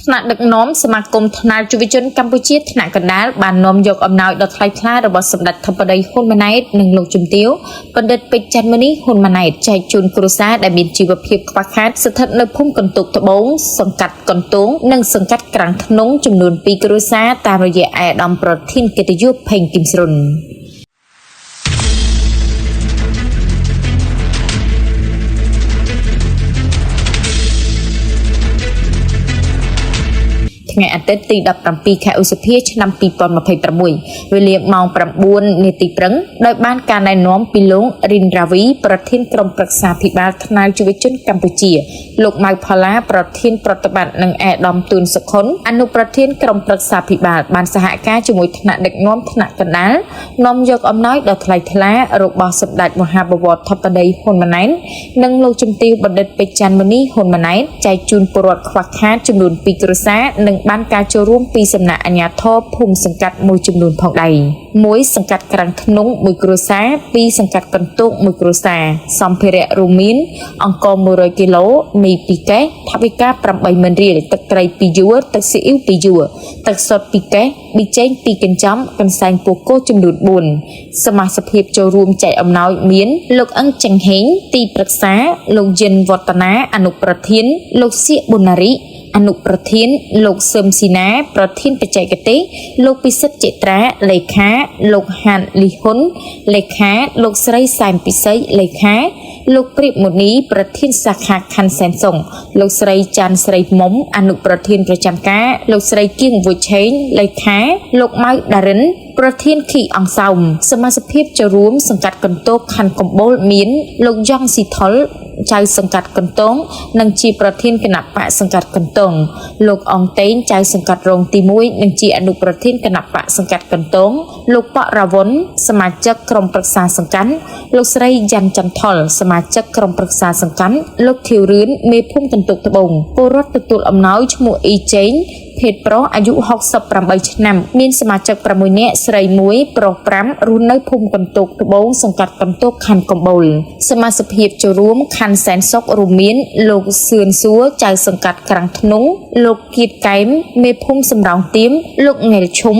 ថ្នាក់ដឹកនាំសមាគមថ្នាក់យុវជនកម្ពុជាថ្នាក់កណ្ដាលបាននាំយកអំណោយដ៏ថ្លៃថ្លារបស់សម្ដេចធិបតីហ៊ុនម៉ាណែតនិងលោកជំទាវបណ្ឌិតពេជ្រច័ន្ទមុនីហ៊ុនម៉ាណែតចែកជូនគ្រួសារដែលមានជីវភាពខ្វះខាតស្ថិតនៅភូមិកន្ទុកត្បូងសង្កាត់កន្ទងនិងសង្កាត់ក្រាំងធ្នង់ចំនួន2គ្រួសារតាមរយៈអាដាមប្រធានកិត្តិយសផេងគឹមស្រុនថ្ងៃអាទិត្យទី17ខែឧសភាឆ្នាំ2026វេលាម៉ោង9នាទីព្រឹងដោយបានការណែនាំពីលោករិនរាវីប្រធានក្រុមប្រឹក្សាភិបាលថ្នាក់យុវជនកម្ពុជាលោកម៉ៅផល្លាប្រធានប្រតិបត្តិនិងអាដាមទួនសុខុនអនុប្រធានក្រុមប្រឹក្សាភិបាលបានសហការជាមួយថ្នាក់ដឹកនាំថ្នាក់កណ្ដាលនាំយកអំណោយដ៏ថ្លៃថ្លារបស់សម្ដេចមហាបវរធិបតីហ៊ុនម៉ាណែតនិងលោកជំទាវបណ្ឌិតពេជ្រច័ន្ទមុនីហ៊ុនម៉ាណែតចែកជូនពលរដ្ឋខ្វះខាតចំនួន2គ្រួសារនិងបានការចូលរួមពីសំណាក់អាជ្ញាធរភូមិសង្កាត់មួយចំនួនផងដែរ1សង្កាត់ក្រាំងធ្នង់1គ្រួសារ2សង្កាត់កន្ទោក1គ្រួសារសម្ភារៈរួមមានអង្ករ100គីឡូមី2កេសថវិកា80000រៀលទឹកត្រី2យួរទឹកស៊ីអ៊ីវ2យួរទឹកសុទ្ធ2កេសប៊ីចេង2កញ្ចប់កន្សែងពោះគោចំនួន4សមាជិកចូលរួមចែកអំណោយមានលោកអឹងចង្ហេងទីប្រឹក្សាលោកយិនវឌ្ឍនាអនុប្រធានលោកសៀកប៊ុណារីអនុប្រធានលោកសឹមស៊ីណាប្រធានបច្ចេកទេសលោកពិសិដ្ឋចេត្រាលេខាលោកហានលីហ៊ុនលេខាលោកស្រីសែមពិសីលេខាលោកព្រាបមុនីប្រធានសាខាខណ្ឌសែនសុងលោកស្រីចាន់ស្រីមុំអនុប្រធានប្រចាំការលោកស្រីគៀងវុឆេងលេខាលោកម៉ៅដារិនប្រធានខីអង្គសោមសមាជិកចូលរួមសង្កាត់កន្ទោកខណ្ឌកំបូលមានលោកយ៉ងស៊ីថុលចៅសង្កាត់កន្ទងនិងជាប្រធានគណៈបកសង្កាត់កន្ទងលោកអងតេងចៅសង្កាត់រងទី1និងជាអនុប្រធានគណៈបកសង្កាត់កន្ទងលោកប៉រាវុនសមាជិកក្រុមប្រឹក្សាសង្កាត់លោកស្រីយ៉ាន់ចន្ទថុលសមាជិកក្រុមប្រឹក្សាសង្កាត់លោកខៀវរឿនមេភូមិកន្ទុកត្បូងពលរដ្ឋទទួលអំណោយឈ្មោះអ៊ីចេងភេទប្រុសអាយុ68ឆ្នាំមានសមាជិក6នាក់ស្រី1ប្រុស5រស់នៅភូមិកន្ទុកត្បូងសង្កាត់កន្ទុកខណ្ឌកំបូលសមាជិកចូលរួមខណ្ឌសែនសុខរួមមានលោកសឿនសួរចៅសង្កាត់ក្រាំងធ្នង់លោកគៀតកែមមេភូមិសំរោងទៀមលោកងែលឈុំ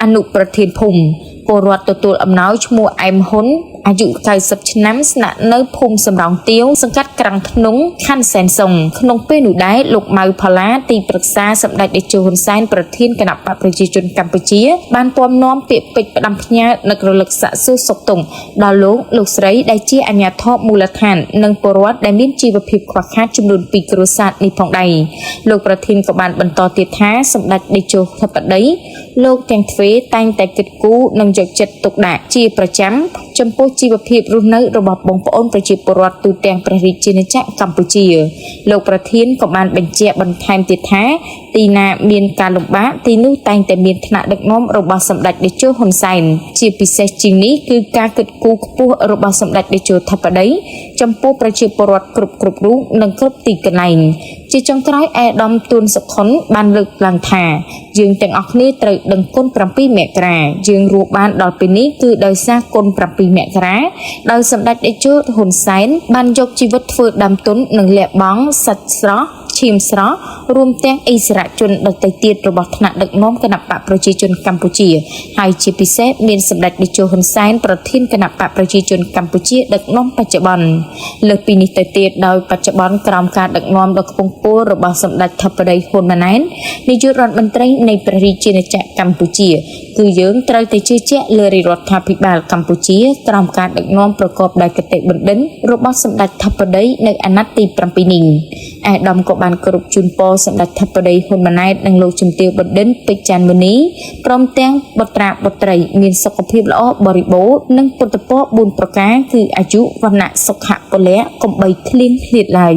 អនុប្រធានភូមិពលរដ្ឋទទួលអំណោយឈ្មោះអែមហ៊ុនអាយុ90ឆ្នាំស្នាក់នៅភូមិសំរោងទាវសង្កាត់ក្រាំងធ្នង់ខណ្ឌសែនសុងក្នុងពេលនោះដែរលោកម៉ៅផល្លាទីប្រឹក្សាសម្ដេចតេជោហ៊ុនសែនប្រធានគណៈបកប្រជាជនកម្ពុជាបានពំនាំពាក្យពេចន៍ផ្ដាំផ្ញើនឹករលឹកសាក់សួរសុខទុក្ខដល់លោកស្រីដែលជាអាជ្ញាធរមូលដ្ឋាននិងពលរដ្ឋដែលមានជីវភាពខ្វះខាតចំនួន2គ្រួសារនេះផងដែរលោកប្រធានក៏បានបន្តទៀតថាសម្ដេចតេជោធិបតីលោកទាំងទ្វេតែងតែគិតគូរនិងយកចិត្តទុកដាក់ជាប្រចាំចំពោះជីវភាពរស់នៅរបស់បងប្អូនប្រជាពលរដ្ឋទូទាំងព្រះរាជាណាចក្រកម្ពុជាលោកប្រធានក៏បានបញ្ជាក់បន្ថែមទៀតថាទីណាមានការលំបាកទីនោះតែងតែមានថ្នាក់ដឹកនាំរបស់សម្ដេចតេជោហ៊ុនសែនជាពិសេសជាងនេះគឺការគិតគូរខ្ពស់របស់សម្ដេចតេជោធិបតីចំពោះប្រជាពលរដ្ឋគ្រប់រូបនិងគ្រប់ទីកន្លែងជាចុងក្រោយអាដាមទួនសុខុនបានលើកឡើងថាយើងទាំងអស់គ្នាត្រូវដឹងគុណ7មករាយើងរស់បានដល់ពេលនេះគឺដោយសារគុណ7មករាដោយសម្ដេចតេជោហ៊ុនសែនបានយកជីវិតធ្វើដើមទុននិងលះបង់សាច់ស្រស់ឈាមស្រស់រួមទាំងអិសរាជជនដទៃទៀតរបស់ថ្នាក់ដឹកនាំគណៈបកប្រជាជនកម្ពុជាហើយជាពិសេសមានសម្ដេចតេជោហ៊ុនសែនប្រធានគណៈបកប្រជាជនកម្ពុជាដឹកនាំបច្ចុប្បន្នលើសពីនេះទៅទៀតដោយបច្ចុប្បន្នក្រោមការដឹកនាំដ៏ខ្ពង់ខ្ពស់របស់សម្ដេចធិបតីហ៊ុនម៉ាណែតនាយករដ្ឋមន្ត្រីនៃព្រះរាជាណាចក្រកម្ពុជាគឺយើងត្រូវតែជឿជាក់លើរដ្ឋាភិបាលកម្ពុជាក្រោមការដឹកនាំប្រកបដោយគតិបណ្ឌិតរបស់សម្ដេចធិបតីនៅអាណត្តិទី7នេះអាដាមក៏បានគោរពជូនពរសម្ដេចធិបតីហ៊ុនម៉ាណែតនិងលោកជំទាវបណ្ឌិតពេជ្រច័ន្ទមុនីព្រមទាំងបុត្រាបុត្រីមានសុខភាពល្អបរិបូរណ៍និងពុទ្ធពរ4ប្រការគឺអាយុវណ្ណៈសុខៈពលៈកុំបីឃ្លៀងឃ្លាតឡើយ